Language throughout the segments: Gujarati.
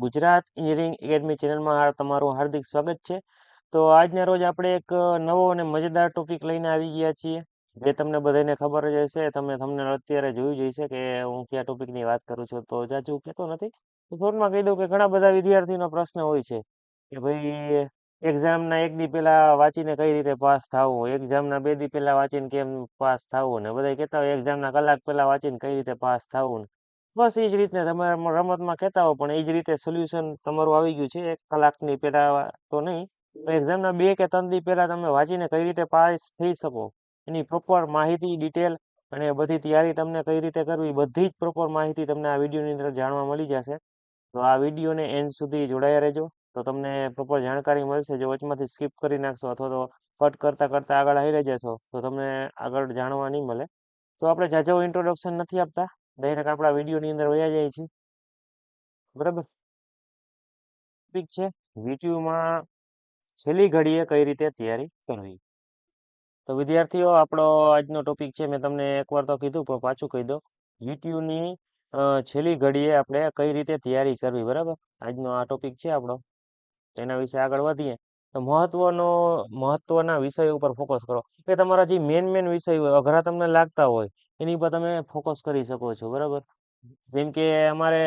ગુજરાત એન્જિનિયરિંગ એકેડમી ચેનલમાં તમારું હાર્દિક સ્વાગત છે. તો આજના રોજ આપણે એક નવો અને મજેદાર ટોપિક લઈને આવી ગયા છીએ, જે તમને બધાને ખબર જ હશે. તમે અત્યારે જોયું જ હશે કે હું કયા ટોપિકની વાત કરું છું. તો જાજુ કહેતો નથી, તો થોડુંમાં કહી દઉં કે ઘણા બધા વિદ્યાર્થીનો પ્રશ્ન હોય છે કે ભાઈ એક્ઝામના એક દી પહેલા વાંચીને કઈ રીતે પાસ થવું, એક્ઝામના 2 દી પહેલા વાંચીને કેમ પાસ થવું, ને બધા કહેતા હોય એક્ઝામના કલાક પહેલા વાંચીને કઈ રીતે પાસ થવું. બસ એ જ રીતના તમે રમતમાં કહેતા હો, પણ એ જ રીતે સોલ્યુશન તમારું આવી ગયું છે. 1 કલાકની પહેલા તો નહીં, પણ એક્ઝામના 2 કે 3 દી પહેલા તમે વાંચીને કઈ રીતે પાસ થઈ શકો, એની પ્રોપર માહિતી, ડિટેલ અને બધી તૈયારી તમને કઈ રીતે કરવી, બધી જ પ્રોપર માહિતી તમને આ વિડીયોની અંદર જાણવા મળી જશે. તો આ વિડીયોને એન્ડ સુધી જોડાયા રહેજો, તો તમને પ્રોપર જાણકારી મળશે. જો વચમાંથી સ્કીપ કરી નાખશો અથવા તો કટ કરતા કરતા આગળ આવી જશો, તો તમને આગળ જાણવા નહીં મળે. તો આપણે જાજો ઇન્ટ્રોડક્શન નથી આપતા, ડાયરેક્ટ આપણા વિડીયોની અંદર વયા જાય છે. બરાબર, ટોપિક છે વીટીયુમાં છેલ્લી ઘડીએ કઈ રીતે તૈયારી કરવી. તો વિદ્યાર્થીઓ, આપણો આજનો ટોપિક છે, મેં તમને એકવાર તો કીધું પણ પાછું કહી દો, વીટીયુની છેલ્લી ઘડીએ આપણે કઈ રીતે તૈયારી કરવી. બરાબર, આજનો આ ટોપિક છે આપણો. એના વિશે આગળ વધીએ તો મહત્વના વિષય ઉપર ફોકસ કરો. કે તમારા જે મેન વિષય હોય, અઘરા તમને લાગતા હોય, એની પર તમે ફોકસ કરી શકો છો. બરાબર, જેમ કે અમારે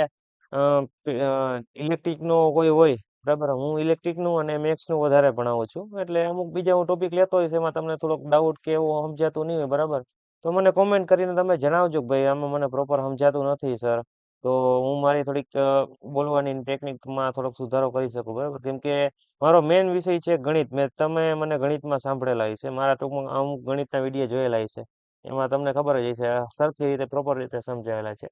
ઇલેક્ટ્રિકનો કોઈ હોય, બરાબર, હું ઇલેક્ટ્રિકનું અને મેથ્સનું વધારે ભણાવું છું, એટલે અમુક બીજા હું ટોપિક લેતો હોઈશ, એમાં તમને થોડોક ડાઉટ કે એવું સમજાતું નહીં હોય, બરાબર, તો મને કોમેન્ટ કરીને તમે જણાવજો કે ભાઈ આમાં મને પ્રોપર સમજાતું નથી સર. તો હું મારી થોડીક બોલવાની ટેકનિકમાં થોડોક સુધારો કરી શકું. બરાબર, કેમ કે મારો મેન વિષય છે ગણિત. તમે મને ગણિતમાં સાંભળેલા હશે, મારા ટૂંકમાં અમુક ગણિતના વિડીયો જોયેલા હશે, એમાં તમને ખબર જ હશે, સરખી રીતે પ્રોપર રીતે સમજાવેલા છે.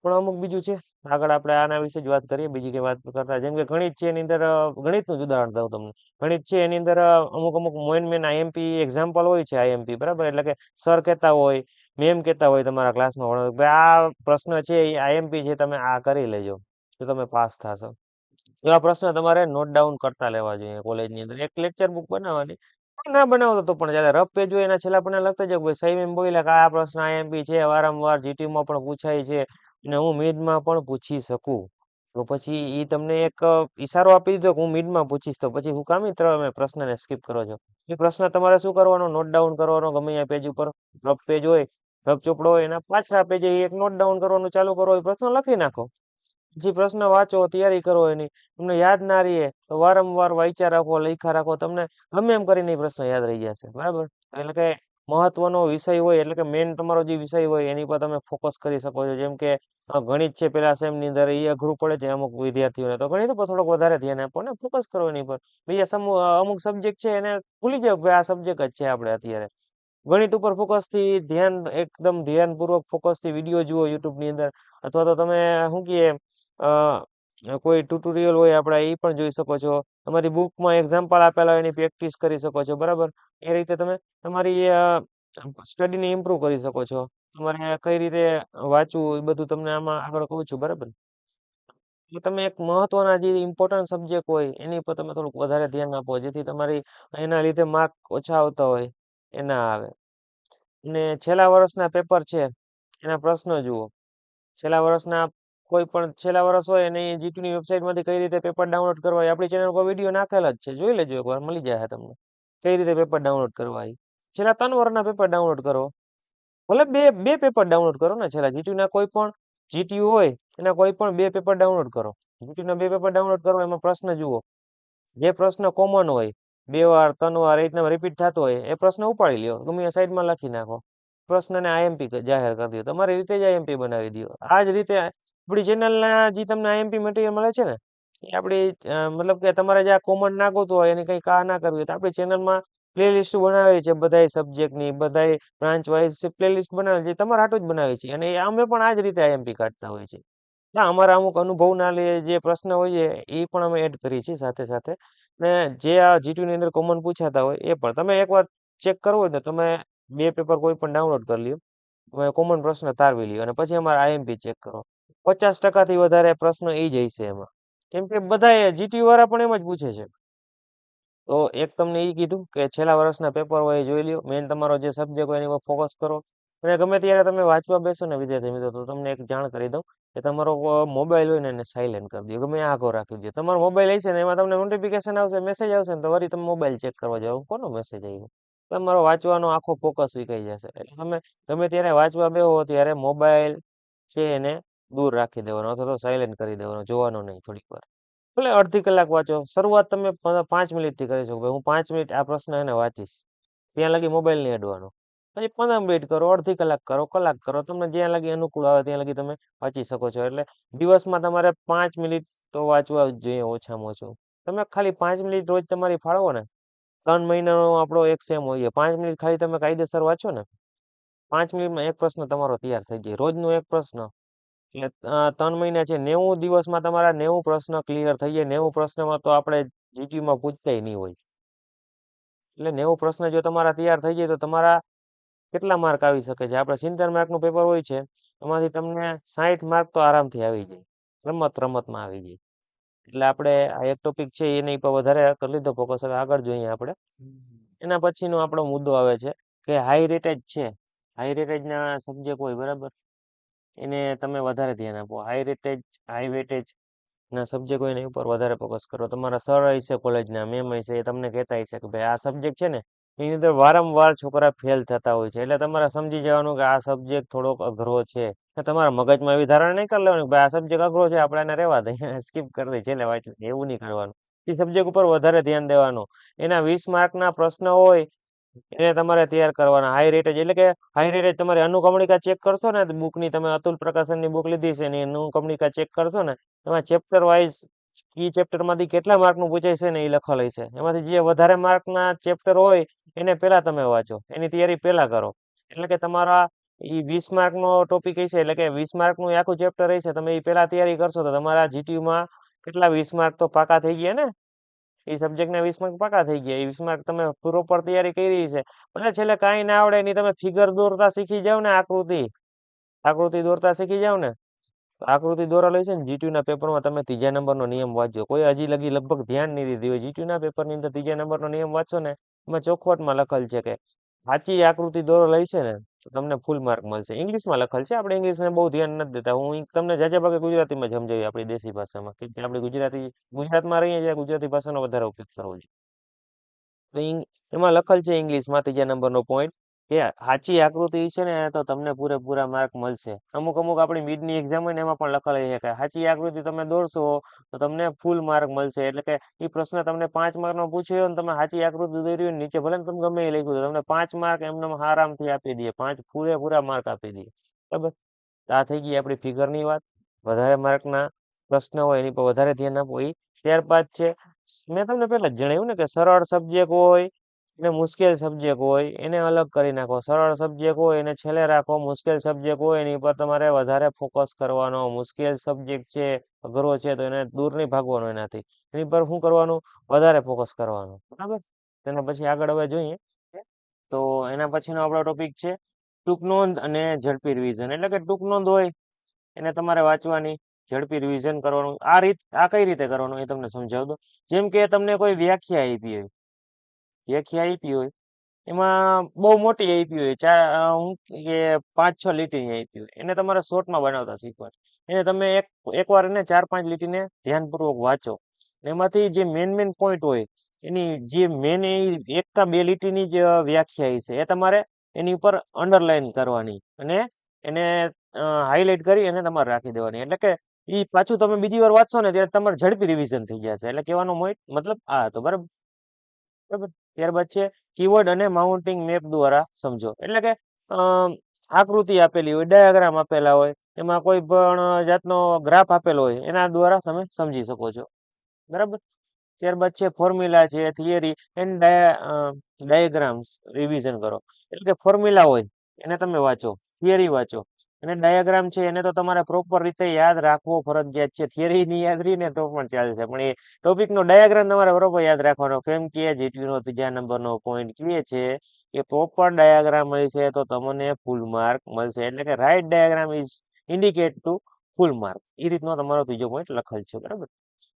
પણ અમુક બીજું છે, આગળ આપણે આના વિશે જ વાત કરીએ, બીજી કઈ વાત કરતા. જેમ કે ગણિત છે, એની અંદર ગણિતનું જ ઉદાહરણ દઉં તમને. ગણિત છે, એની અંદર અમુક મેન આઈએમપી એક્ઝામ્પલ હોય છે. આઈએમપી, બરાબર, એટલે કે સર કહેતા હોય, મેમ કહેતા હોય તમારા ક્લાસમાં ભણો, ભાઈ આ પ્રશ્ન છે એ આઈએમપી છે, તમે આ કરી લેજો તો તમે પાસ થશો. એવા પ્રશ્ન તમારે નોટ ડાઉન કરતા લેવા જોઈએ. કોલેજની અંદર એક લેક્ચર બુક બનાવવાની, ના બનાવતો તો પણ જ્યારે રફ પેજ હોય એના છેલ્લા પણ લખતા જાવ, ભાઈ સાહેબ એમ બોલ્યા કે આ પ્રશ્ન આઈએમપી છે, વારંવાર જીટીયુમાં પણ પૂછાય છે અને હું મિડમાં પણ પૂછી શકું. તો પછી એ તમને એક ઈશારો આપી દીધો કે હું મિડમાં પૂછીશ, તો પછી હું કામ તમે પ્રશ્નને સ્કીપ કરો છો. એ પ્રશ્ન તમારે શું કરવાનો, નોટ ડાઉન કરવાનો. ગમે ત્યાં પેજ ઉપર રફ પેજ હોય, રફ ચોપડો હોય, એના પાછલા પેજે એક નોટ ડાઉન કરવાનું ચાલુ કરો, એ પ્રશ્ન લખી નાખો. જે પ્રશ્ન વાંચો, તૈયારી કરો, એની તમને યાદ ના રહીએ તો વારંવાર વાંચ્યા રાખો, લખ્યા રાખો, તમને ગમે એમ કરીને એ પ્રશ્ન યાદ રહી જશે. બરાબર, એટલે કે મહત્વનો વિષય હોય, એટલે કે મેન તમારો જે વિષય હોય એની પર તમે ફોકસ કરી શકો છો. જેમ કે ગણિત છે, પેલા સેમની અંદર એ અઘરું પડે છે અમુક વિદ્યાર્થીઓને, તો ગણિત ઉપર થોડોક વધારે ધ્યાન આપો ને, ફોકસ કરો એની પર. બીજા અમુક સબ્જેક્ટ છે એને ભૂલી જાવ કે આ સબ્જેક્ટ જ છે આપણે અત્યારે. ગણિત ઉપર ફોકસ થી ધ્યાન, એકદમ ધ્યાનપૂર્વક ફોકસ થી વિડીયો જુઓ યુટ્યુબ ની અંદર, અથવા તો તમે શું કહીએ કોઈ ટ્યુટોરિયલ હોય આપણા, એ પણ જોઈ શકો છો. તમારી બુકમાં એક્ઝામ્પલ આપેલા હોય એની પ્રેક્ટિસ કરી શકો છો. બરાબર, એ રીતે તમે તમારી સ્ટડીને ઇમ્પ્રુવ કરી શકો છો. તમારે કઈ રીતે વાંચવું એ બધું તમને આમાં આગળ કહું છું. બરાબર, તો તમે એક મહત્વના જે ઇમ્પોર્ટન્ટ સબ્જેક્ટ હોય એની પર તમે થોડુંક વધારે ધ્યાન આપો, જેથી તમારી એના લીધે માર્ક ઓછા આવતા હોય એ ના આવે. અને છેલ્લા વર્ષના પેપર છે એના પ્રશ્નો જુઓ. છેલ્લા વર્ષના કોઈ પણ છેલ્લા વર્ષ હોય અને જીટીયુની વેબસાઇટમાંથી કઈ રીતે પેપર ડાઉનલોડ કરવા, આપણી ચેનલ પર વિડીયો નાખેલા જ છે, જોઈ લેજો એકવાર, મળી જાય તમને કઈ રીતે પેપર ડાઉનલોડ કરવા. છેલ્લા 3 વર્ષના પેપર ડાઉનલોડ કરો, ભલે બે બે પેપર ડાઉનલોડ કરો ને. છેલ્લા જીટીયુના કોઈ પણ જીટીયુ હોય એના કોઈ પણ 2 પેપર ડાઉનલોડ કરો. જીટીયુના 2 પેપર ડાઉનલોડ કરો, એમાં પ્રશ્ન જુઓ. જે પ્રશ્ન કોમન હોય, 2 વાર 3 વાર એ રીતના રિપીટ થતો હોય, એ પ્રશ્ન ઉપાડી લ્યો, ગમે એ સાઈડમાં લખી નાખો. પ્રશ્નને આઈએમપી જાહેર કરી દો, તમારી રીતે જ આઈએમપી બનાવી દો. આ જ રીતે આપણી ચેનલના જે તમને આઈએમપી મટીરિયલ મળે છે ને, એ આપણી મતલબ કે તમારે જે આ કોમન ના ગોતું હોય, એની કંઈ કા ના કરવી હોય, તો આપણી ચેનલમાં પ્લેલિસ્ટ બનાવેલી છે બધાય સબ્જેક્ટની, બધાય બ્રાન્ચ વાઇઝ પ્લેલિસ્ટ બનાવેલી છે, તમારા હાટુ જ બનાવી છે. અને અમે પણ આ જ રીતે આઈએમપી કાઢતા હોય છે. ના, અમારા અમુક અનુભવના લીધે જે પ્રશ્ન હોય છે એ પણ અમે એડ કરીએ છીએ સાથે સાથે. ને જે આ જીટીયુની અંદર કોમન પૂછાતા હોય એ પણ તમે એકવાર ચેક કરવો હોય તો તમે 2 પેપર કોઈ પણ ડાઉનલોડ કરી લ્યો, તમે કોમન પ્રશ્ન તારવી લ્યો, અને પછી અમારા આઈએમપી ચેક કરો. 50% વધારે પ્રશ્ન એ જ હશે એમાં, કેમ કે બધા જીટીયુ વાળા પણ એમ જ પૂછે છે. તો એક તમને એ કીધું કે છેલ્લા વર્ષના પેપર હોય એ જોઈ લ્યો, મેન તમારો જે સબ્જેક્ટ હોય એની પર ફોકસ કરો. અને ગમે ત્યારે તમે વાંચવા બેસો ને વિદ્યાર્થી મિત્રો, તો તમને એક જાણ કરી દઉં કે તમારો મોબાઈલ હોય ને એને સાયલેન્ટ કરી દો, ગમે ત્યાં આઘો રાખી દો. તમારો મોબાઈલ હશે ને એમાં તમને નોટિફિકેશન આવશે, મેસેજ આવશે ને, તો વળી તમે મોબાઈલ ચેક કરવા જાવ, કોનો મેસેજ આવ્યો, તમારો વાંચવાનો આખો ફોકસ વિખાઈ જશે. એટલે તમે ગમે ત્યારે વાંચવા બેહો ત્યારે મોબાઈલ છે એને દૂર રાખી દેવાનો, અથવા તો સાયલેન્ટ કરી દેવાનો, જોવાનો નહીં થોડીક વાર. ભલે અડધી કલાક વાંચો, શરૂઆત તમે 5 મિનિટ થી કરી શકો. ભાઈ હું 5 મિનિટ આ પ્રશ્ન એને વાંચીશ, ત્યાં લગી મોબાઈલ નહીં અડવાનો. પછી 15 મિનિટ કરો, અડધી કલાક કરો, કલાક કરો, તમને જ્યાં લગી અનુકૂળ આવે ત્યાં લગી તમે વાંચી શકો છો. એટલે દિવસમાં તમારે 5 મિનિટ તો વાંચવા જ જોઈએ ઓછામાં ઓછું. તમે ખાલી 5 મિનિટ રોજ તમારી ફાળવો ને, 3 મહિનાનો આપણો એક સેમ હોય, 5 મિનિટ ખાલી તમે કાયદેસર વાંચો ને, 5 મિનિટમાં એક પ્રશ્ન તમારો તૈયાર થઈ જાય, રોજનો એક પ્રશ્ન. એટલે 3 મહિના છે, 90 દિવસમાં તમારા 90 પ્રશ્ન ક્લિયર થઈ જાય. 90 પ્રશ્નમાં તો આપણે જીટીયુમાં પૂછતાય નહીં હોય. એટલે 90 પ્રશ્ન જો તમારા તૈયાર થઈ જાય તો તમારા કેટલા માર્ક આવી શકે છે? આપણે 70 માર્કનું પેપર હોય છે, એમાંથી તમને 60 માર્ક તો આરામથી આવી જાય, રમતમાં આવી જાય. એટલે આપણે આ એક ટોપિક છે એની પર વધારે કરી લીધો ફોકસ. હવે આગળ જોઈએ આપણે. એના પછીનો આપણો મુદ્દો આવે છે કે હાઈ રેટેજ છે, હાઈ રેટેજના સબ્જેક્ટ હોય બરાબર, એને તમે વધારે ધ્યાન આપો. હાઈ વેટેજ ના સબ્જેક્ટ હોય એની ઉપર વધારે ફોકસ કરો. તમારા સર હશે કોલેજના, મેમ હશે, એ તમને કહેતા હશે કે ભાઈ આ સબ્જેક્ટ છે ને એની અંદર વારંવાર છોકરા ફેલ થતા હોય છે, એટલે તમારે સમજી જવાનું કે આ સબ્જેક્ટ થોડોક અઘરો છે. તમારા મગજમાં એવી ધારણા નહીં કરી લેવાની કે ભાઈ આ સબ્જેક્ટ અઘરો છે, આપણે એને રહેવા દઈએ, સ્કીપ કરી દઈએ, છેલ્લે વાંચી લઈએ. એવું નહીં કરવાનું. એ સબ્જેક્ટ ઉપર વધારે ધ્યાન દેવાનું. એના 20 માર્કના પ્રશ્ન હોય એને તમારે તૈયાર કરવાના. હાઈ રેટેજ એટલે કે હાઈ રેટેજ તમારે અનુક્રમણિકા ચેક કરશો ને, બુકની તમે અતુલ પ્રકાશનની બુક લીધી છે એની અનુક્રમણિકા ચેક કરશો ને, એમાં ચેપ્ટર વાઇઝ ઈ ચેપ્ટરમાંથી કેટલા માર્કનું પૂછાય છે ને એ લખેલું છે. એમાંથી જે વધારે માર્કના ચેપ્ટર હોય એને પહેલા તમે વાંચો, એની તૈયારી પહેલા કરો. એટલે કે તમારા એ 20 માર્કનો ટોપિક હશે, એટલે કે 20 માર્કનું આખું ચેપ્ટર હશે, તમે એ પહેલા તૈયારી કરશો તો તમારા જીટીયુમાં કેટલા 20 માર્ક તો પાકા થઈ ગયા ને. એ સબ્જેક્ટના 20 માર્ક પાકા થઈ ગયા. એ 20 માર્ક તમે પ્રોપર તૈયારી કરી છે. ભલે છેલ્લે કાંઈ ના આવડે એની તમે ફિગર દોરતા શીખી જાવ ને, આકૃતિ દોરતા શીખી જાવ ને, તો આકૃતિ દોરેલી છે ને જીટીયુના પેપરમાં તમે 3જા નંબરનો નિયમ વાંચજો. કોઈ હજી લગી લગભગ ધ્યાન નહીં દીધી હોય. જીટીયુના પેપરની અંદર 3જા નંબરનો નિયમ વાંચો ને, એમાં ચોખવટમાં લખેલ છે કે સાચી આકૃતિ દોરેલી છે ને તો તમને ફૂલ માર્ક મળશે. ઇંગ્લિશમાં લખેલ છે, આપણે ઇંગ્લિશને બહુ ધ્યાન નથી દેતા. હું તમને જાજા ભાગે ગુજરાતીમાં જ સમજાવી, આપણી દેશી ભાષામાં, કે આપણે ગુજરાતમાં રહીએ છીએ, ગુજરાતી ભાષાનો વધારે ઉપયોગ કરવો જોઈએ. તો એમાં લખેલ છે ઇંગ્લિશમાં 3જા નંબરનો પોઈન્ટ કે સાચી આકૃતિ છે ને તો તમને પૂરેપૂરા માર્ક મળશે. અમુક અમુક આપણી મિડની એક્ઝામ હોય ને એમાં પણ લખેલ છે કે સાચી આકૃતિ તમે દોરશો તો તમને ફૂલ માર્ક મળશે. એટલે કે એ પ્રશ્ન તમને 5 માર્કનો પૂછ્યો હોય ને તમે સાચી આકૃતિ દોરી હોય ને નીચે ભલે ને તમે ગમે એ લખ્યું, તો તમને 5 માર્ક એમને આરામથી આપી દે, 5 પૂરેપૂરા માર્ક આપી દે. બરાબર. આ થઈ ગઈ આપણી ફિગરની વાત. વધારે માર્કના પ્રશ્ન હોય એની પર વધારે ધ્યાન આપો. એ ત્યારબાદ છે, મેં તમને પહેલા જ જણાવ્યું ને કે સરળ સબ્જેક્ટ હોય ને મુશ્કેલ સબ્જેક્ટ હોય એને અલગ કરી નાખો. સરળ સબ્જેક્ટ હોય એને છેલ્લે રાખો, મુશ્કેલ સબ્જેક્ટ હોય એની પર તમારે વધારે ફોકસ કરવાનો. મુશ્કેલ સબ્જેક્ટ છે, અઘરો છે, તો એને દૂર નહીં ભાગવાનો એનાથી, એની પર શું કરવાનું, વધારે ફોકસ કરવાનું. બરાબર. તેના પછી આગળ હવે જોઈએ તો એના પછીનો આપણો ટોપિક છે ટૂંક નોંધ અને ઝડપી રિવિઝન. એટલે કે ટૂંક નોંધ હોય એને તમારે વાંચવાની, ઝડપી રિવિઝન કરવાનું. આ કઈ રીતે કરવાનું એ તમને સમજાવ દો. જેમ કે તમને કોઈ વ્યાખ્યા આપી હોય એમાં બહુ મોટી આપી હોય, હું કે 5-6 લીટીની આપી હોય, એને તમારે શોર્ટમાં બનાવતા શીખવાનું. એને તમે એકવાર એને 4-5 લીટીને ધ્યાનપૂર્વક વાંચો. એમાંથી જે મેન પોઈન્ટ હોય એની જે મેન 1 કે 2 લીટીની જ વ્યાખ્યા છે એ તમારે એની ઉપર અંડરલાઈન કરવાની અને એને હાઈલાઈટ કરી અને તમારે રાખી દેવાની. એટલે કે એ પાછું તમે બીજી વાર વાંચશો ને ત્યારે તમારે ઝડપી રિવિઝન થઈ જશે. એટલે કહેવાનો મતલબ આ હતો. બરાબર. બરાબર. ત્યારબાદ છે કીવર્ડ અને માઉન્ટિંગ મેપ દ્વારા સમજો. એટલે કે આકૃતિ આપેલી હોય, ડાયાગ્રામ આપેલા હોય, એમાં કોઈ પણ જાતનો ગ્રાફ આપેલો હોય, એના દ્વારા તમે સમજી શકો છો. બરાબર. ત્યારબાદ છે ફોર્મ્યુલા છે, થિયરી એન્ડ ડાયાગ્રામ્સ રિવિઝન કરો. એટલે કે ફોર્મ્યુલા હોય એને તમે વાંચો, થિયરી વાંચો, અને ડાયાગ્રામ છે એને તો તમારે પ્રોપર રીતે યાદ રાખવો ફરજિયાત છે. થિયરી ની યાદ રહીને તો પણ ચાલશે, પણ એ ટોપિકનો ડાયાગ્રામ તમારે બરોબર યાદ રાખવાનો. કેમ કે જીટીયુનો 3જા નંબરનો પોઈન્ટ કહે છે કે પ્રોપર ડાયાગ્રામ મળશે તો તમને ફૂલ માર્ક મળશે. એટલે કે right diagram is indicate to full mark. એ રીતનો તમારો ત્રીજો પોઈન્ટ લખેલ છે. બરાબર.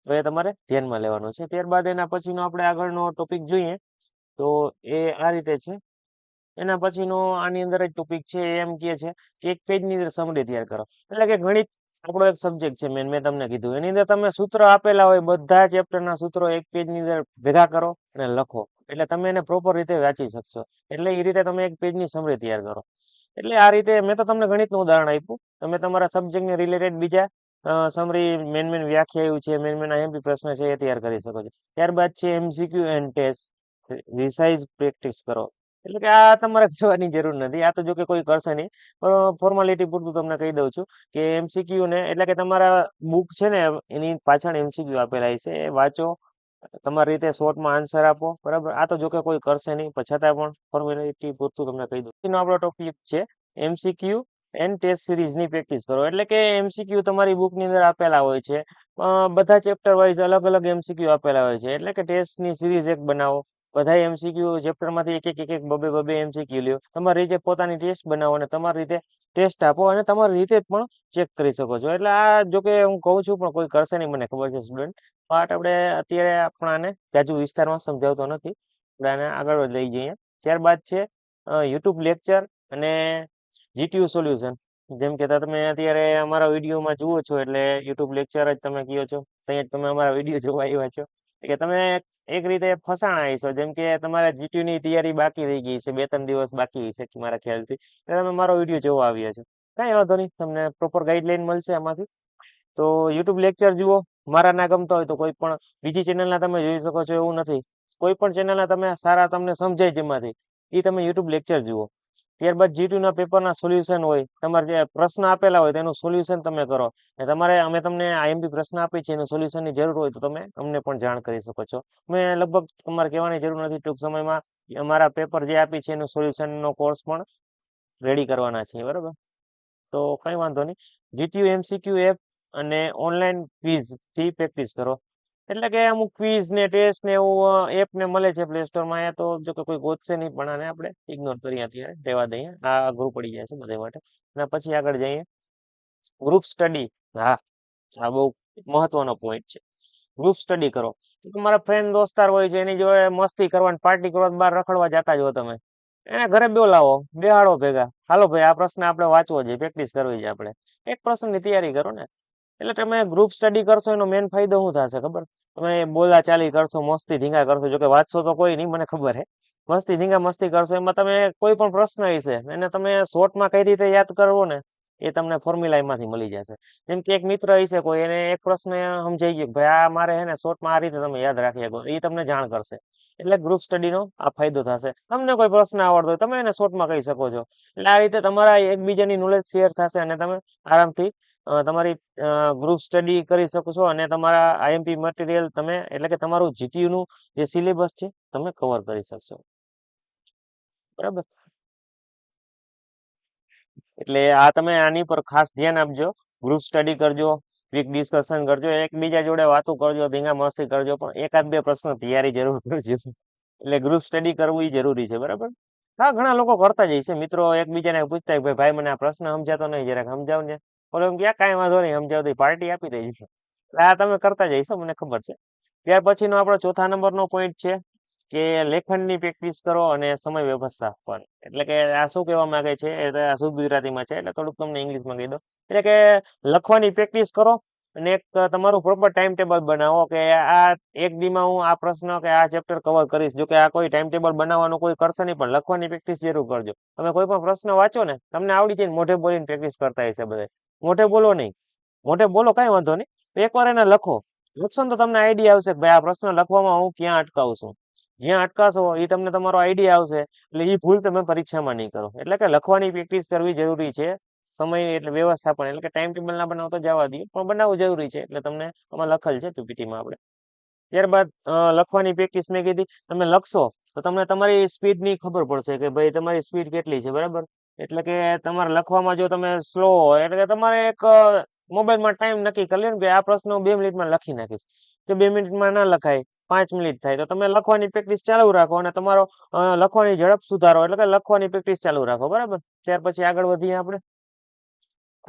તો એ તમારે ધ્યાનમાં લેવાનો છે. ત્યારબાદ એના પછીનો આપણે આગળનો ટોપિક જોઈએ તો એ આ રીતે છે એના પછીનો આની અંદર જ ટોપિક છે એ એમ કહે છે કે એક પેજની અંદર સમરી તૈયાર કરો. એટલે કે ગણિત આપણો એક સબ્જેક્ટ છે, મેં તમને કીધું એની અંદર તમે સૂત્ર આપેલા હોય, બધા ચેપ્ટરના સૂત્રો એક પેજની અંદર ભેગા કરો અને લખો, એટલે તમે એને પ્રોપર રીતે વાંચી શકશો. એટલે એ રીતે તમે એક પેજની સમરી તૈયાર કરો. એટલે આ રીતે મેં તો તમને ગણિતનું ઉદાહરણ આપ્યું. તમે તમારા સબ્જેક્ટને રિલેટેડ બીજા સમરી મેન વ્યાખ્યા છે, મેન આઈએમપી પ્રશ્ન છે એ તૈયાર કરી શકો છો. ત્યારબાદ છે MCQ and test, resize practice કરો. એટલે કે આ તમારે કરવાની જરૂર નથી, આ તો જો કે કોઈ કરશે નહીં, પણ ફોર્માલિટી પૂરતું તમને કહી દઉં છું કે એમસીક્યુ ને એટલે કે તમારા બુક છે ને એની પાછળ એમસીક્યુ આપેલા છે, એ વાંચો, તમારી રીતે શોર્ટમાં આન્સર આપો. બરાબર, આ તો જો કે કોઈ કરશે નહીં, પણ છતાં પણ ફોર્મેલિટી પૂરતું તમને કહી દઉં. એનો આપણો ટોપિક છે એમસીક્યુ એન્ડ ટેસ્ટ સિરીઝની પ્રેક્ટિસ કરો. એટલે કે એમસીક્યુ તમારી બુકની અંદર આપેલા હોય છે, બધા ચેપ્ટર વાઇઝ અલગ અલગ એમસીક્યુ આપેલા હોય છે. એટલે કે ટેસ્ટની સિરીઝ એક બનાવો, બધા એમસીક્યુ ચેપ્ટરમાંથી એક બબે એમસીક્યુ લ્યો, તમારી રીતે પોતાની ટેસ્ટ બનાવો અને તમારી રીતે ટેસ્ટ આપો અને તમારી રીતે પણ ચેક કરી શકો છો. એટલે આ જો કે હું કહું છું પણ કોઈ કરશે નહીં, મને ખબર છે સ્ટુડન્ટ. પાર્ટ આપણે અત્યારે આપણાને જાજુ વિસ્તારમાં સમજાવતો નથી, આપણે આને આગળ લઈ જઈએ. ત્યારબાદ છે યુટ્યુબ લેક્ચર અને જીટીયુ સોલ્યુશન. જેમ કે તમે અત્યારે અમારા વિડીયોમાં જુઓ છો એટલે યુટ્યુબ લેક્ચર જ તમે કહો છો, ત્યાં જ તમે અમારા વિડીયો જોવા આવ્યા છો, કે તમે એક રીતે ફસાણા હશો. જેમ કે તમારે જીટીયુ ની તૈયારી બાકી રહી ગઈ છે, 2-3 દિવસ બાકી છે મારા ખ્યાલથી, એટલે તમે મારો વિડીયો જોવા આવ્યા છો. કાંઈ વાંધો નહીં, તમને પ્રોપર ગાઈડલાઈન મળશે આમાંથી. તો યુટ્યુબ લેક્ચર જુઓ. મારા ના ગમતા હોય તો કોઈ પણ બીજી ચેનલના તમે જોઈ શકો છો, એવું નથી. કોઈ પણ ચેનલના તમે સારા તમને સમજાય જેમાંથી એ તમે યુટ્યુબ લેક્ચર જુઓ. ત્યારબાદ જીટીયુના પેપરના સોલ્યુશન હોય, તમારે જે પ્રશ્ન આપેલા હોય તેનું સોલ્યુશન તમે કરો. અને તમારે અમે તમને આઈએમપી પ્રશ્ન આપી છે એનું સોલ્યુશનની જરૂર હોય તો તમે અમને પણ જાણ કરી શકો છો. મેં લગભગ તમારે કહેવાની જરૂર નથી, ટૂંક સમયમાં અમારા પેપર જે આપી છે એનું સોલ્યુશનનો કોર્સ પણ રેડી કરવાના છે. બરાબર, તો કંઈ વાંધો નહીં. જીટીયુ એમસીક્યુ એપ અને ઓનલાઈન ક્વિઝ થી પ્રેક્ટિસ કરો. એટલે કે અમુક ક્વિઝ ને ટેસ્ટ ને એવું એપ ને મળે છે પ્લે સ્ટોરમાં, એ તો જો કે કોઈ ગોતશે નહીં, પણ આને આપણે ઇગ્નોર કરીએ, અત્યારે રહેવા દઈએ, આ અઘરું પડી જાય છે બધા માટે. અને પછી આગળ જઈએ ગ્રુપ સ્ટડી. હા, આ બહુ મહત્વનો પોઈન્ટ છે. ગ્રુપ સ્ટડી કરો. તમારા ફ્રેન્ડ દોસ્તાર હોય છે, એની જોડે મસ્તી કરવાની, પાર્ટી કરવા, બહાર રખડવા જતા જ હો તમે, એને ઘરે બોલાવો, બેહાડો ભેગા, હાલો ભાઈ આ પ્રશ્ન આપણે વાંચવો છે, પ્રેક્ટિસ કરવી છે, આપણે એક પ્રશ્નની તૈયારી કરો ને. એટલે તમે ગ્રુપ સ્ટડી કરશો એનો મેન ફાયદો શું થશે ખબર? તમે બોલા ચાલી કરશો, મસ્તી ધીંગા કરશો, જો કે વાંચશો તો કોઈ નહીં, મને ખબર છે. મસ્તી ધીંગા મસ્તી કરશો, એમાં તમે કોઈ પણ પ્રશ્ન હશે એને તમે શોર્ટમાં કઈ રીતે યાદ કરવો ને એ તમને ફોર્મ્યુલા એમાંથી મળી જશે. જેમ કે એક મિત્ર હશે કોઈ, એને એક પ્રશ્ન સમજાઈ ગયો, ભાઈ આ મારે હે ને શોર્ટમાં આ રીતે તમે યાદ રાખી શકો, એ તમને જાણ કરશે. એટલે ગ્રુપ સ્ટડીનો આ ફાયદો થશે. તમને કોઈ પ્રશ્ન આવડતો હોય તમે એને શોર્ટમાં કહી શકો છો. એટલે આ રીતે તમારા એકબીજાની નોલેજ શેર થશે અને તમે આરામથી તમારી ગ્રુપ સ્ટડી કરી શકો છો અને તમારા આઈએમપી મટીરિયલ તમે એટલે કે તમારું જીટીયુ નું જે સિલેબસ છે તમે કવર કરી શકશો. બરાબર, એટલે આ તમે આની પર ખાસ ધ્યાન આપજો. ગ્રુપ સ્ટડી કરજો, ક્વિક ડિસ્કશન કરજો, એકબીજા જોડે વાતો કરજો, ધીંગા મસ્તી કરજો, પણ એકાદ બે પ્રશ્ન તૈયારી જરૂર કરજો. એટલે ગ્રુપ સ્ટડી કરવું એ જરૂરી છે. બરાબર, હા ઘણા લોકો કરતા જ છે મિત્રો, એકબીજાને પૂછતા હોય, ભાઈ મને આ પ્રશ્ન સમજાતો નહીં, જરાક સમજાવ ને. બોલો એમ ક્યાં કાંઈ વાંધો નહીં, સમજાવતી પાર્ટી આપી દઈશું. એટલે આ તમે કરતા જઈશો, મને ખબર છે. ત્યાર પછીનો આપણો ચોથા નંબરનો પોઈન્ટ છે કે લેખનની પ્રેક્ટિસ કરો અને સમય વ્યવસ્થાપન. એટલે કે આ શું કહેવા માંગે છે, એ આ શુદ્ધ ગુજરાતીમાં છે, એટલે થોડુંક તમને ઇંગ્લિશમાં કહી દો. એટલે કે લખવાની પ્રેક્ટિસ કરો અને એક તમારું પ્રોપર ટાઈમ ટેબલ બનાવો કે આ એક દીમાં હું આ પ્રશ્ન કે આ ચેપ્ટર કવર કરીશ. જો કે આ કોઈ ટાઈમ ટેબલ બનાવવાનું કોઈ કરશે નહીં, પણ લખવાની પ્રેક્ટિસ જરૂર કરજો. તમે કોઈ પણ પ્રશ્ન વાંચો ને, તમને આવડી જાય, મોઢે બોલીને પ્રેક્ટિસ કરતા હશે બધા. મોઢે બોલો નહીં, મોઢે બોલો કાંઈ વાંધો નહીં, એકવાર એને લખો. લખશો ને તો તમને આઈડિયા આવશે કે ભાઈ આ પ્રશ્ન લખવામાં હું ક્યાં અટકાવું છું. જ્યાં અટકાશો એ તમને તમારો આઈડિયા આવશે, એટલે એ ભૂલ તમે પરીક્ષામાં નહીં કરો. એટલે કે લખવાની પ્રેક્ટિસ કરવી જરૂરી છે. સમય એટલે વ્યવસ્થાપન, એટલે કે ટાઈમ ટેબલ ના બનાવો તો જવા દઈએ, પણ બનાવવું જરૂરી છે. એટલે તમને આમાં લખેલ છે પીપીટીમાં આપણે. ત્યારબાદ લખવાની પ્રેક્ટિસ મેં કીધી, તમે લખશો તો તમને તમારી સ્પીડની ખબર પડશે કે ભાઈ તમારી સ્પીડ કેટલી છે. બરાબર, એટલે કે તમારે લખવામાં જો તમે સ્લો હોય એટલે કે તમારે એક મોબાઈલમાં ટાઈમ નક્કી કરી લે ને કે આ પ્રશ્ન હું 2 મિનિટમાં લખી નાખીશ. તો 2 મિનિટમાં ના લખાય, 5 મિનિટ થાય, તો તમે લખવાની પ્રેક્ટિસ ચાલુ રાખો અને તમારો લખવાની ઝડપ સુધારો. એટલે કે લખવાની પ્રેક્ટિસ ચાલુ રાખો. બરાબર, ત્યાર પછી આગળ વધીએ આપણે.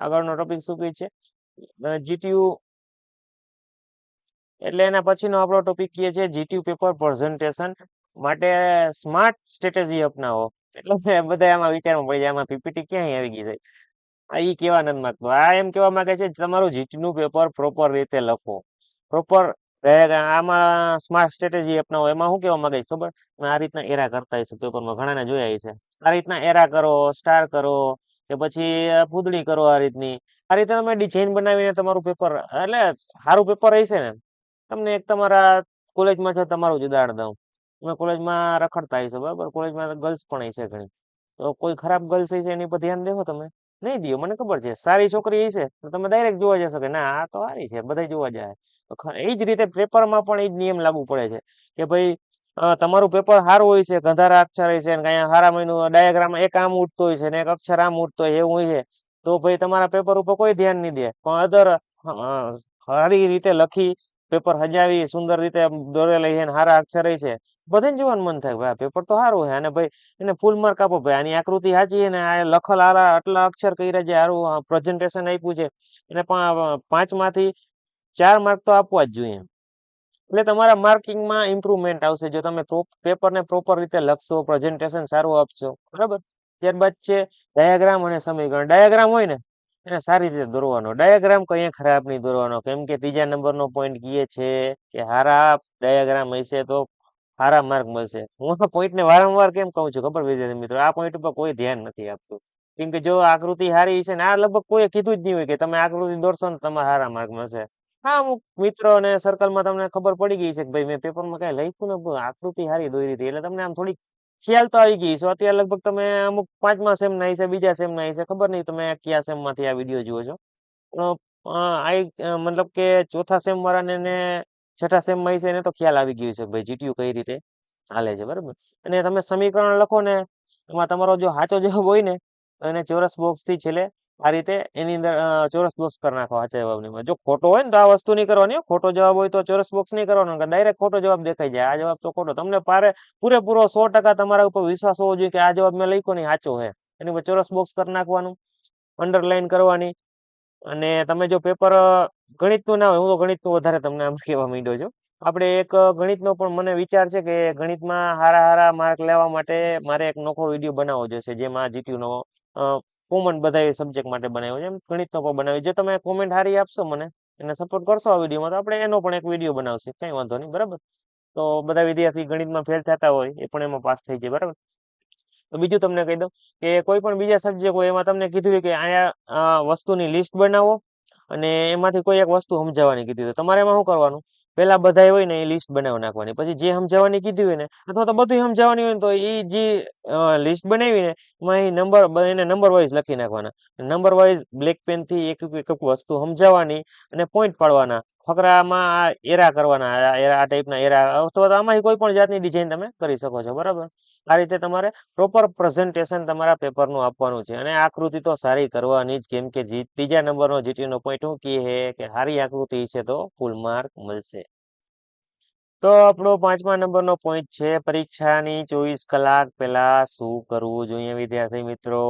આગળનો ટોપિક શું કહે છે, જીટીયુ. એટલે એના પછીનો આપણો ટોપિક કહે છે જીટીયુ પેપર પ્રેઝન્ટેશન માટે સ્માર્ટ સ્ટ્રેટેજી અપનાવો. એટલે બધા આમાં વિચારમાં પડી જાય આમાં પીપીટી ક્યાં આવી ગઈ છે. ઈ કેવા નથી માંગતો, આ એમ કેવા માંગે છે તમારું જીટી નું પેપર પ્રોપર રીતે લખો, પ્રોપર આમાં સ્માર્ટ સ્ટ્રેટેજી અપનાવો. એમાં શું કેવા માંગે છે ખબર? તમે આ રીતના એરા કરતા હશો પેપરમાં, ઘણાને જોયા હશે. આ રીતના એરા કરો, સ્ટાર કરો, કે પછી ફૂદડી કરો, આ રીતની. આ રીતે તમે ડિઝાઇન બનાવીને તમારું પેપર, એટલે સારું પેપર હશે ને. તમને એક તમારા કોલેજમાં છે તમારું જ ઉદાહરણ દઉં. તમે કોલેજમાં રખડતા હશો બરાબર, કોલેજમાં ગર્લ્સ પણ હશે ઘણી. તો કોઈ ખરાબ ગર્લ્સ હશે એની પર ધ્યાન દેવો તમે? નહીં દો, મને ખબર છે. સારી છોકરી હશે તો તમે ડાયરેક્ટ જોવા જશો કે ના આ તો સારી છે, બધા જોવા જાય. તો એ જ રીતે પેપરમાં પણ એ જ નિયમ લાગુ પડે છે કે ભાઈ તમારું પેપર સારું હોય છે, ગંધારા અક્ષર હોય છે, ને કઈ હારા મહિનું ડાયાગ્રામ એક આમ ઉઠતો હોય છે ને એક અક્ષર આમ ઉઠતો હોય એવું હોય છે, તો ભાઈ તમારા પેપર ઉપર કોઈ ધ્યાન નહીં દે. પણ અધર સારી રીતે લખી, પેપર સજાવી, સુંદર રીતે દોરેલી છે ને હારા અક્ષર છે, બધાને જોવાનું મન થાય ભાઈ આ પેપર તો સારું છે. અને ભાઈ એને ફૂલ માર્ક આપો, ભાઈ આની આકૃતિ સાચી છે ને આ લખલ હારા આટલા અક્ષર કર્યા છે, સારું પ્રેઝન્ટેશન આપ્યું છે, એને 5 માંથી 4 માર્ક તો આપવા જ જોઈએ. એટલે તમારા માર્કિંગમાં ઇમ્પ્રુવમેન્ટ આવશે જો તમે પેપરને પ્રોપર રીતે લખશો, પ્રેઝન્ટેશન સારું આપશો, બરાબર. ત્યારબાદ છે ડાયાગ્રામ અને સમીકરણ. ડાયાગ્રામ હોય ને એને સારી રીતે દોરવાનો, ડાયાગ્રામ કઈ ખરાબ નહીં દોરવાનો. કેમ કે 3જા નંબરનો પોઈન્ટ કહે છે કે હારા ડાયાગ્રામ હશે તો સારા માર્ક મળશે. હું તો પોઈન્ટને વારંવાર કેમ કહું છું ખબર વિદ્યાર્થી મિત્રો? આ પોઈન્ટ ઉપર કોઈ ધ્યાન નથી આપતું. કેમ કે જો આકૃતિ સારી છે ને, આ લગભગ કોઈએ કીધું જ નહીં હોય કે તમે આકૃતિ દોરશો ને તમારે સારા માર્ક મળશે. હા, અમુક મિત્રો અને સર્કલમાં તમને ખબર પડી ગઈ છે કે ભાઈ મેં પેપરમાં કઈ લખ્યું ને આકૃતિ સારી દોરી હતી, એટલે તમને આમ થોડીક ખ્યાલ તો આવી ગઈ છે. અત્યારે લગભગ તમે અમુક 5મા સેમ ના હશે, બીજા સેમ ના હશે, ખબર નહીં તમે કયા સેમ માંથી આ વિડીયો જુઓ છો. મતલબ કે ચોથા સેમ વાળાને ને છઠ્ઠા સેમ માં હશે એને તો ખ્યાલ આવી ગયું છે ભાઈ જીટીયુ કઈ રીતે હાલે છે, બરાબર. અને તમે સમીકરણ લખો ને, એમાં તમારો જો સાચો જવાબ હોય ને તો એને ચોરસ બોક્સ થી છેલ્લે આ રીતે એની અંદર ચોરસ બોક્સ કરી નાખો સાચા જવાબની. જો ખોટો હોય ને તો આ વસ્તુ નહીં કરવાની. ખોટો જવાબ હોય તો ચોરસ બોક્સ નહીં કરવાનો, ડાયરેક્ટ ખોટો જવાબ દેખાઈ જાય, આ જવાબ તો ખોટો. તમને પૂરેપૂરો 100% તમારા ઉપર વિશ્વાસ હોવો જોઈએ કે આ જવાબ મેં લખ્યો નહીં સાચો છે, એની પર ચોરસ બોક્સ કરી નાખવાનું, અંડરલાઈન કરવાની. અને તમે જો પેપર ગણિતનું ના હોય, હું તો ગણિતનું વધારે તમને આમ કહેવા માંડ્યો છું. આપણે એક ગણિતનો પણ મને વિચાર છે કે ગણિતમાં હારા હારા માર્ક લેવા માટે મારે એક નોખો વિડીયો બનાવવો જોઈશે, જેમાં જીટીયુનો કોમન બધા સબ્જેક્ટ માટે બનાવ્યો છે, એમ ગણિતનો પણ બનાવ્યો. જો તમે કોમેન્ટ સારી આપશો મને, એને સપોર્ટ કરશો આ વિડીયોમાં, તો આપણે એનો પણ એક વિડીયો બનાવશે, કઈ વાંધો નહીં, બરાબર. તો બધા વિદ્યાર્થી ગણિતમાં ફેલ થતા હોય એ પણ એમાં પાસ થઈ જાય, બરાબર. તો બીજું તમને કહી દઉં કે કોઈ પણ બીજા સબ્જેક્ટ હોય એમાં તમને કીધું હોય કે અહીંયા વસ્તુની લિસ્ટ બનાવો અને એમાંથી કોઈ એક વસ્તુ સમજાવવાની કીધી હોય, તમારે એમાં શું કરવાનું? પેલા બધા હોય ને એ લિસ્ટ બનાવી નાખવાની, પછી જે સમજાવવાની કીધી હોય ને, અથવા તો બધું સમજાવવાની હોય ને, તો એ જે લિસ્ટ બનાવી ને એમાં એ એને નંબર વાઇઝ લખી નાખવાના. નંબર વાઇઝ બ્લેક પેન થી એક એક વસ્તુ સમજાવવાની અને પોઈન્ટ પાડવાના. ફકરામાં આ એરા કરવાના, આ ટાઈપના એરા, અથવા તો આમાં કોઈ પણ જાતની ડિઝાઇન તમે કરી શકો છો, બરાબર. આ રીતે તમારે પ્રોપર પ્રેઝન્ટેશન તમારા પેપરનું આપવાનું છે. અને આકૃતિ તો સારી કરવાની જ, કેમ કે 3જા નંબરનો જીટીનો પોઈન્ટ શું કહે કે સારી આકૃતિ છે તો ફૂલ માર્ક મળશે. તો આપણો 5મા નંબરનો પોઈન્ટ છે પરીક્ષાની 24 કલાક પહેલા શું કરવું જોઈએ વિદ્યાર્થી મિત્રો?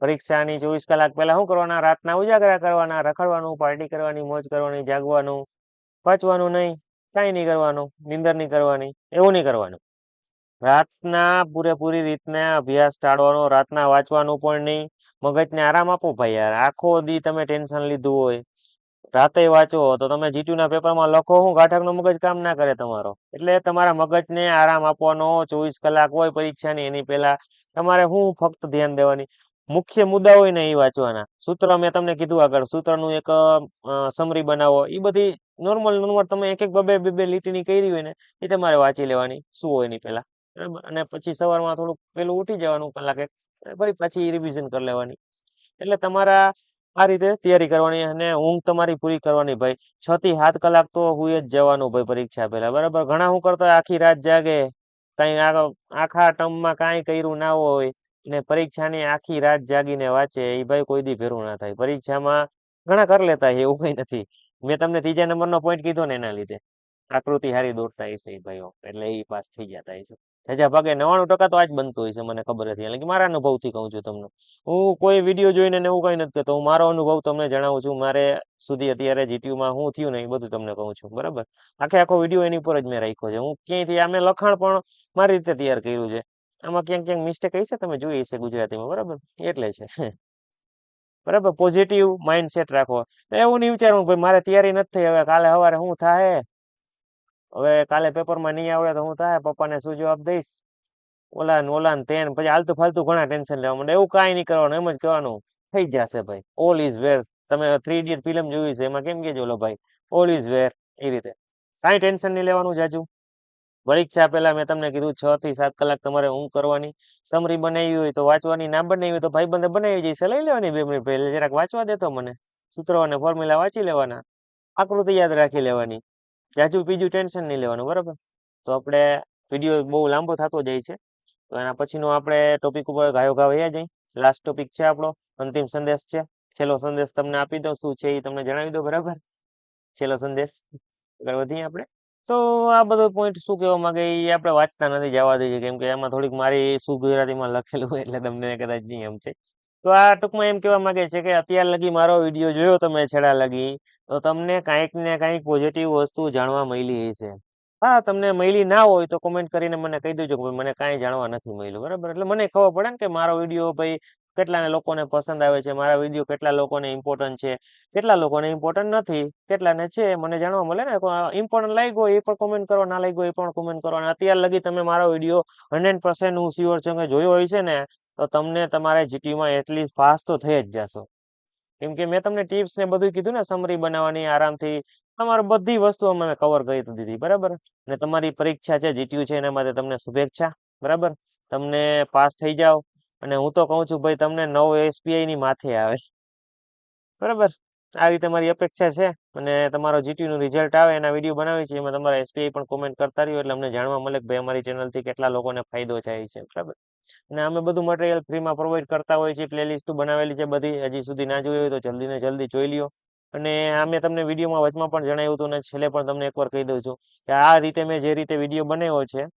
પરીક્ષાની 24 કલાક પહેલા શું કરવાના? રાતના ઉજાગરા કરવાના, રખડવાનું, પાર્ટી કરવાની, મોજ કરવાની, જાગવાનું, વાંચવાનું નહીં, કાંઈ નહીં કરવાનું, નીંદર નહીં કરવાની, એવું નહીં કરવાનું. રાતના પૂરેપૂરી રીતના અભ્યાસ ટાળવાનો, રાતના વાંચવાનું પણ નહીં. મગજને આરામ આપો ભાઈ યાર, આખો દી તમે ટેન્શન લીધું હોય, રાતે વાંચો તો તમે જીટીયુના પેપરમાં લખો હું ગાઠકનો મગજ કામ ના કરે તમારો. એટલે તમારા મગજને આરામ આપવાનો. 24 કલાક હોય પરીક્ષાની, એની પહેલા તમારે હું ફક્ત ધ્યાન દેવાની, મુખ્ય મુદ્દા હોય ને એ વાંચવાના. સૂત્ર મેં તમને કીધું આગળ, સૂત્રનું એક સમરી બનાવો, એ બધી નોર્મલ તમે એક એક બે લીટીની કરી હોય ને એ તમારે વાંચી લેવાની, શું હોય એની પહેલા, બરાબર. અને પછી સવારમાં થોડુંક પેલું ઉઠી જવાનું કલાક એક, ફરી પાછી રિવિઝન કરી લેવાની. એટલે તમારા આ રીતે તૈયારી કરવાની અને ઊંઘ તમારી પૂરી કરવાની ભાઈ. 6 થી 7 કલાક તો હુઈ જ જવાનું ભાઈ પરીક્ષા પહેલા, બરાબર. ઘણા શું કરતા આખી રાત જાગે, કઈ આખા ટર્મમાં કાંઈ કર્યું ના હોય ને પરીક્ષાની આખી રાત જાગીને વાંચે, એ ભાઈ કોઈ દી ભેરું ના થાય. પરીક્ષામાં ઘણા કરી લેતા છે, એવું કઈ નથી. મેં તમને 3જા નંબરનો પોઈન્ટ કીધો ને એના લીધે આકૃતિ હારી દોરતા હશે એ ભાઈઓ, એટલે એ પાસ થઈ જતા હશે. જાજા ભાગે 99% તો આ જ બનતું હોય છે, મને ખબર હતી. એટલે કે મારા અનુભવથી કહું છું તમને, હું કોઈ વિડીયો જોઈને ને એવું કઈ નથી કહેતો, હું મારો અનુભવ તમને જણાવું છું. મારે સુધી અત્યારે જીટીયુમાં શું થયું ને એ બધું તમને કહું છું, બરાબર. આખો વિડીયો એની ઉપર જ મેં રાખ્યો છે. હું ક્યાંયથી આ મેં લખાણ પણ મારી રીતે તૈયાર કર્યું છે. આમાં ક્યાંક ક્યાંક મિસ્ટેક હશે, તમે જોઈ હશે ગુજરાતીમાં, બરાબર? એટલે છે. બરાબર, પોઝિટિવ માઇન્ડસેટ રાખો. એવું નહીં વિચારવું ભાઈ મારે તૈયારી નથી થઈ, હવે કાલે સવારે શું થાય, હવે કાલે પેપરમાં નહીં આવડે તો હું થાય, પપ્પાને શું જવાબ દઈશ, ઓલા ને તેન, પછી આલતુ ફાલતુ ઘણા ટેન્શન લેવા માંડે. એવું કાંઈ નહીં કરવાનું, એમ જ કહેવાનું થઈ જશે ભાઈ, ઓલ ઇઝ વેર. તમે 3 ઇડિયટ ફિલ્મ જોઈ છે, એમાં કેમ કે ઓલો ભાઈ ઓલ ઇઝ વેર, એ રીતે કાંઈ ટેન્શન નહીં લેવાનું જાજુ. પરીક્ષા પહેલા મેં તમને કીધું 6 થી 7 કલાક તમારે ઊંઘ કરવાની. સમરી બનાવી હોય તો વાંચવાની, ના બનાવી હોય તો ભાઈબંધે બનાવી જઈશ લઈ લેવાની 2 મિનિટ પહેલા, જરાક વાંચવા દેતો મને, સૂત્રો અને ફોર્મ્યુલા વાંચી લેવાના, આકૃતિ યાદ રાખી લેવાની, જાજુ બીજું ટેન્શન નહીં લેવાનું, બરાબર? તો આપણે વિડીયો બહુ લાંબો થતો જાય છે, તો એના પછીનો આપણે ટોપિક ઉપર ગાયો ઘા વયા જઈ. લાસ્ટ ટોપિક છે આપણો, અંતિમ સંદેશ છે. છેલ્લો સંદેશ તમને આપી દો, શું છે એ તમને જણાવી દો, બરાબર? છેલ્લો સંદેશ આગળ વધીએ આપણે. તો આ બધો પોઈન્ટ શું કહેવા માંગે એ આપણે વાંચતા નથી, જવા દઈએ, કેમ કે એમાં થોડીક મારી શું ગુજરાતીમાં લખેલું હોય એટલે તમને કદાચ નહીં એમ છે. તો આ ટૂંકમાં એમ કહેવા માંગે છે કે અત્યાર લગી મારો વિડીયો જોયો તમે છેલ્લા લગી, તો તમને કાંઈક ને કાંઈક પોઝિટિવ વસ્તુ જાણવા મળી હશે. હા, તમને મળી ના હોય તો કોમેન્ટ કરીને મને કહી દેજો કે ભાઈ મને કાંઈ જાણવા નથી મળ્યું, બરાબર? એટલે મને ખબર પડે ને કે મારો વિડીયો ભાઈ કેટલાને લોકોને પસંદ આવે છે, મારા વિડીયો કેટલા લોકોને ઇમ્પોર્ટન્ટ છે, કેટલા લોકોને ઇમ્પોર્ટન્ટ નથી, કેટલાને છે, મને જાણવા મળે ને. ઇમ્પોર્ટન્ટ લાગ્યો એ પણ કોમેન્ટ કરો, ના લાગ્યો એ પણ કોમેન્ટ કરો. અને અત્યાર લગી તમે મારો વિડીયો 100% હું શ્યોર છું કે જોયો હોય છે ને, તો તમને તમારે જીટીયુમાં એટલીસ્ટ પાસ તો થઈ જ જશો. કેમ કે મેં તમને ટિપ્સ ને બધું કીધું ને, સમરી બનાવવાની આરામથી, તમારે બધી વસ્તુઓ મેં કવર કરી દીધી, બરાબર? ને તમારી પરીક્ષા છે, જીટીયુ છે, એના માટે તમને શુભેચ્છા, બરાબર? તમને પાસ થઈ જાઓ. અને હું તો કહું છું ભાઈ તમને 9 SPI ની માથે આવે, બરાબર? આ રીતે મારી અપેક્ષા છે. અને તમારો જીટીયુ નું રિઝલ્ટ આવે એના વિડીયો બનાવી છે, એમાં તમારા SPI પણ કોમેન્ટ કરતા રહ્યો, એટલે અમને જાણવા મળે કે ભાઈ અમારી ચેનલથી કેટલા લોકોને ફાયદો થાય છે, બરાબર? અને અમે બધું મટીરિયલ ફ્રીમાં પ્રોવાઈડ કરતા હોય છે, પ્લેલિસ્ટ બનાવેલી છે બધી, હજી સુધી ના જોઈ હોય તો જલ્દી ને જલ્દી જોઈ લ્યો. અને આ મેં તમને વિડીયોમાં વચમાં પણ જણાવ્યું હતું, ને છેલ્લે પણ તમને એકવાર કહી દઉં છું કે આ રીતે મેં જે રીતે વિડીયો બનાવ્યો છે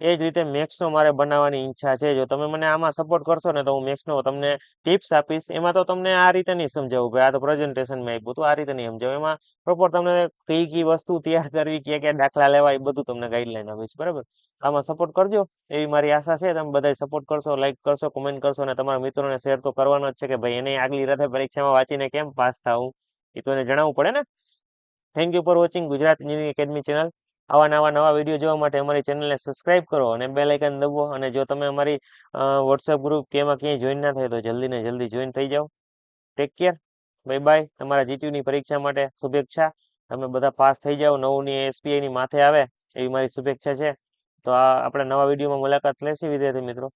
એ જ રીતે મેક્સનો મારે બનાવવાની ઈચ્છા છે. જો તમે મને આમાં સપોર્ટ કરશો ને તો હું મેક્સનો તમને ટિપ્સ આપીશ. એમાં તો તમને આ રીતે નહીં સમજાવું ભાઈ, આ તો પ્રેઝન્ટેશનમાં આપ્યું હતું, આ રીતે નહીં સમજાવું. એમાં પ્રોપર તમને કઈ કઈ વસ્તુ તૈયાર કરવી, ક્યાં દાખલા લેવા, એ બધું તમને ગાઈડલાઈન આપીશ, બરાબર? આમાં સપોર્ટ કરજો એવી મારી આશા છે. તમે બધા સપોર્ટ કરશો, લાઈક કરશો, કોમેન્ટ કરશો, અને તમારા મિત્રોને શેર તો કરવાનો જ છે કે ભાઈ એને આગલી રાતે પરીક્ષામાં વાંચીને કેમ પાસ થવું, એ તો એને જણાવવું પડે ને. Thank you for watching Gujarat engineering academy channel. આવા નવા વિડીયો જોવા માટે અમારી ચેનલને સબસ્ક્રાઇબ કરો અને બેલ આઇકન દબાવો. અને જો તમે અમારી વોટ્સએપ ગ્રુપ કે એમાં ક્યાંય જોઈન ના થાય તો જલ્દી ને જલ્દી જોઈન થઈ જાઓ. Take care, bye bye. તમારા જીટીયુની પરીક્ષા માટે શુભેચ્છા. તમે બધા પાસ થઈ જાઓ, 9ની SPI ની માથે આવે એવી મારી શુભેચ્છા છે. તો આપણે નવા વિડીયોમાં મુલાકાત લેશી વિદ્યાર્થી મિત્રો.